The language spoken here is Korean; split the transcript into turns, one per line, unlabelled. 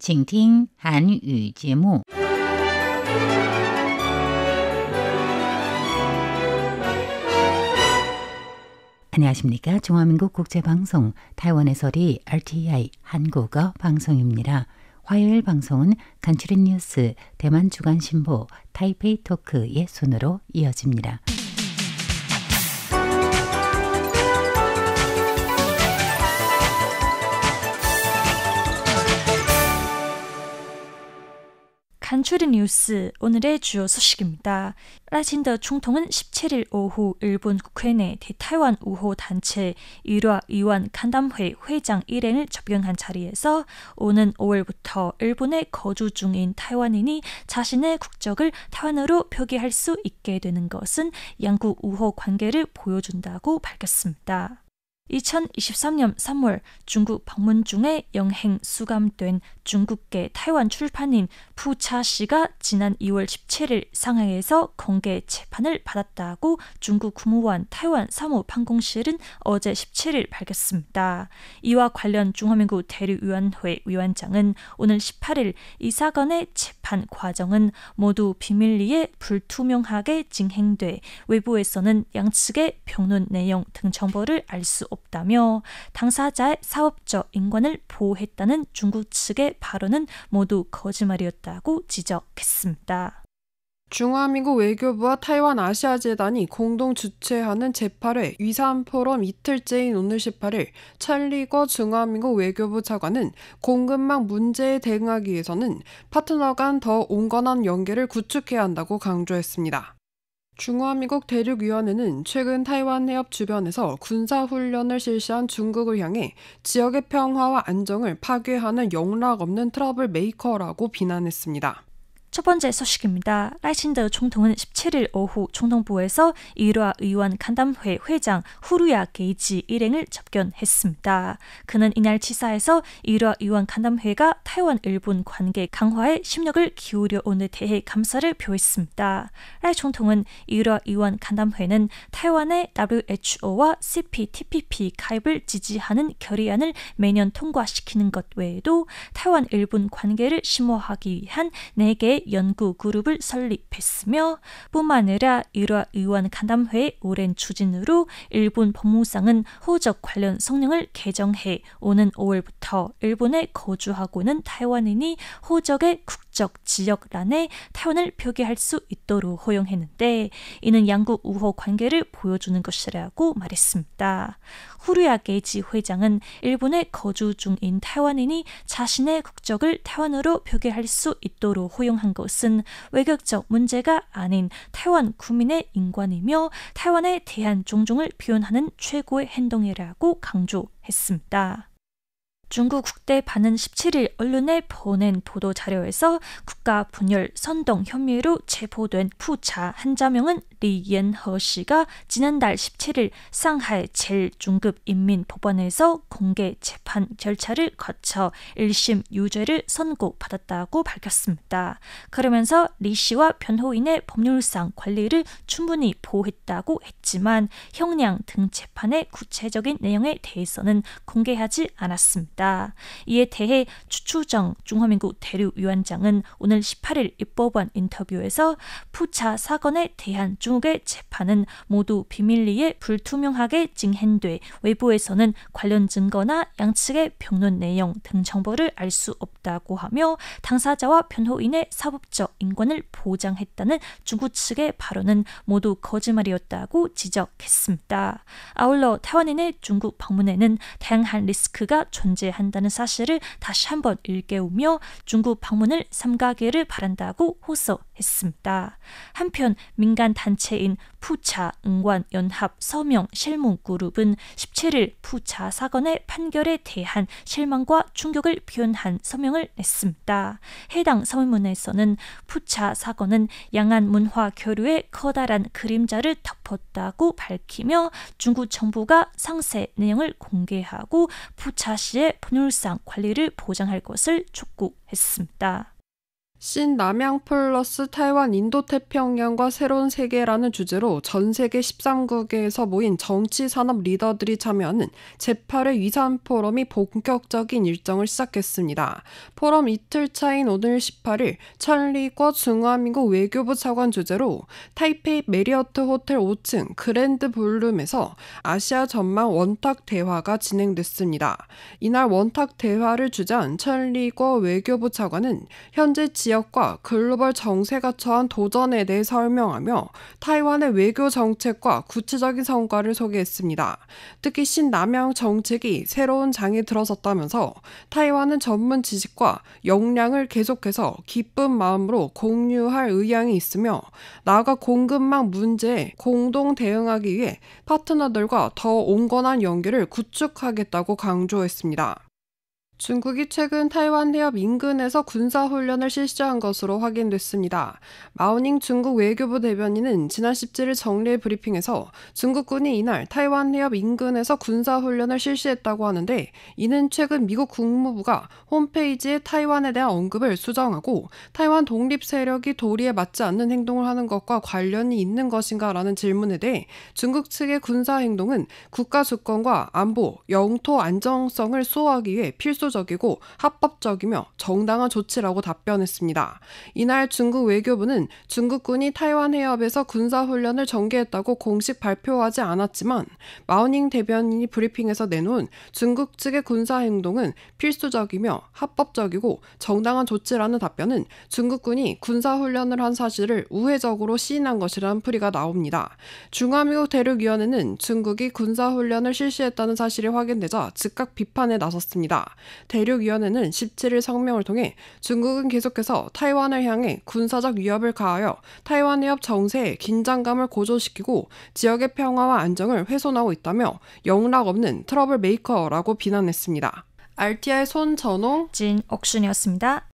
请听韩语节目。 안녕하십니까? 중화민국 국제방송 타이완에서리 RTI 한국어 방송입니다. 화요일 방송은 간추린 뉴스 대만 주간신보 타이페이 토크의 순으로 이어집니다.
간추린 뉴스 오늘의 주요 소식입니다. 라친더 총통은 17일 오후 일본 국회 내 대타이완 우호 단체 일화 의원 간담회 회장 일행을 접견한 자리에서 오는 5월부터 일본에 거주 중인 타이완인이 자신의 국적을 타이완으로 표기할 수 있게 되는 것은 양국 우호 관계를 보여준다고 밝혔습니다. 2023년 3월 중국 방문 중에 영행 수감된 중국계 타이완 출판인 푸차 씨가 지난 2월 17일 상하이에서 공개 재판을 받았다고 중국 국무원 타이완 사무방공실은 어제 17일 밝혔습니다. 이와 관련 중화민국 대륙위원회 위원장은 오늘 18일 이 사건의 재판 과정은 모두 비밀리에 불투명하게 진행돼 외부에서는 양측의 변론 내용 등 정보를 알 수 없다며 당사자의 사업적 인권을 보호했다는 중국 측의 발언은 모두 거짓말이었다고 지적했습니다.
중화민국 외교부와 타이완 아시아재단이 공동 주최하는 제8회 위산 포럼 이틀째인 오늘 18일 찰리거 중화민국 외교부 차관은 공급망 문제에 대응하기 위해서는 파트너 간 더 온건한 연계를 구축해야 한다고 강조했습니다. 중화민국 대륙위원회는 최근 타이완 해협 주변에서 군사훈련을 실시한 중국을 향해 지역의 평화와 안정을 파괴하는 영락 없는 트러블 메이커라고 비난했습니다.
첫 번째 소식입니다. 라이친더 총통은 17일 오후 총통부에서 일화 의원 간담회 회장 후루야 게이지 일행을 접견했습니다. 그는 이날 치사에서 일화 의원 간담회가 타이완 일본 관계 강화에 심력을 기울여 온에 대해 감사를 표했습니다. 라이 총통은 일화 의원 간담회는 타이완의 WHO와 CPTPP 가입을 지지하는 결의안을 매년 통과시키는 것 외에도 타이완 일본 관계를 심화하기 위한 4개의 연구 그룹을 설립했으며 뿐만 아니라 일화 의원 간담회의 오랜 추진으로 일본 법무상은 호적 관련 성명을 개정해 오는 5월부터 일본에 거주하고 있는 타이완인이 호적의 국적 지역란에 타이완을 표기할 수 있도록 허용했는데 이는 양국 우호 관계를 보여주는 것이라고 말했습니다. 후루야 게이지 회장은 일본에 거주 중인 타이완인이 자신의 국적을 타이완으로 표기할 수 있도록 허용한 것은 외교적 문제가 아닌 타이완 국민의 인권이며 타이완에 대한 존중을 표현하는 최고의 행동이라고 강조했습니다. 중국 국대반은 17일 언론에 보낸 보도 자료에서 국가 분열 선동 혐의로 체포된 푸차 한자명은 리옌허 씨가 지난달 17일 상하이 제1중급 인민법원에서 공개 재판 절차를 거쳐 1심 유죄를 선고받았다고 밝혔습니다. 그러면서 리 씨와 변호인의 법률상 권리를 충분히 보호했다고 했지만 형량 등 재판의 구체적인 내용에 대해서는 공개하지 않았습니다. 이에 대해 추추정 중화민국 대륙위원장은 오늘 18일 입법원 인터뷰에서 푸차 사건에 대한 중국의 재판은 모두 비밀리에 불투명하게 진행돼 외부에서는 관련 증거나 양측의 변론 내용 등 정보를 알 수 없다고 하며 당사자와 변호인의 사법적 인권을 보장했다는 중국 측의 발언은 모두 거짓말이었다고 지적했습니다. 아울러 타이완인의 중국 방문에는 다양한 리스크가 존재한다는 사실을 다시 한번 일깨우며 중국 방문을 삼가기를 바란다고 호소했습니다. 한편 민간 단체인 푸차 응관 연합 서명 실무 그룹은 17일 푸차 사건의 판결에 대한 실망과 충격을 표현한 서명을 냈습니다. 해당 서명문에서는 푸차 사건은 양안 문화 교류의 커다란 그림자를 덮었다고 밝히며 중국 정부가 상세 내용을 공개하고 푸차 씨의 법률상 권리를 보장할 것을 촉구했습니다.
신남양 플러스 타이완 인도태평양과 새로운 세계라는 주제로 전 세계 13국에서 모인 정치산업 리더들이 참여하는 제8회 위산 포럼이 본격적인 일정을 시작했습니다. 포럼 이틀 차인 오늘 18일 천리궈 중화민국 외교부 차관 주재로 타이페이 메리어트 호텔 5층 그랜드 볼룸에서 아시아 전망 원탁 대화가 진행됐습니다. 이날 원탁 대화를 주재한 천리궈 외교부 차관은 현재 지역과 글로벌 정세가 처한 도전에 대해 설명하며 타이완의 외교 정책과 구체적인 성과를 소개했습니다. 특히 신남양 정책이 새로운 장에 들어섰다면서 타이완은 전문 지식과 역량을 계속해서 기쁜 마음으로 공유할 의향이 있으며 나아가 공급망 문제에 공동 대응하기 위해 파트너들과 더 온건한 연계를 구축하겠다고 강조했습니다. 중국이 최근 타이완 해협 인근에서 군사훈련을 실시한 것으로 확인됐습니다. 마오닝 중국 외교부 대변인은 지난 17일 정례 브리핑에서 중국군이 이날 타이완 해협 인근에서 군사훈련을 실시했다고 하는데 이는 최근 미국 국무부가 홈페이지에 타이완에 대한 언급을 수정하고 타이완 독립 세력이 도리에 맞지 않는 행동을 하는 것과 관련이 있는 것인가라는 질문에 대해 중국 측의 군사행동은 국가 주권과 안보, 영토 안정성을 수호하기 위해 필수적이고 합법적이며 정당한 조치라고 답변했습니다. 이날 중국 외교부는 중국군이 타이완 해협에서 군사훈련을 전개했다고 공식 발표하지 않았지만 마오닝 대변인이 브리핑에서 내놓은 중국 측의 군사행동은 필수적이며 합법적이고 정당한 조치라는 답변은 중국군이 군사훈련을 한 사실을 우회적으로 시인한 것이라는 풀이가 나옵니다. 중화미국 대륙위원회는 중국이 군사훈련을 실시했다는 사실이 확인되자 즉각 비판에 나섰습니다. 대륙위원회는 17일 성명을 통해 중국은 계속해서 타이완을 향해 군사적 위협을 가하여 타이완 해협 정세에 긴장감을 고조시키고 지역의 평화와 안정을 훼손하고 있다며 영락 없는 트러블 메이커라고 비난했습니다. RTI 손전호,
진옥순이었습니다.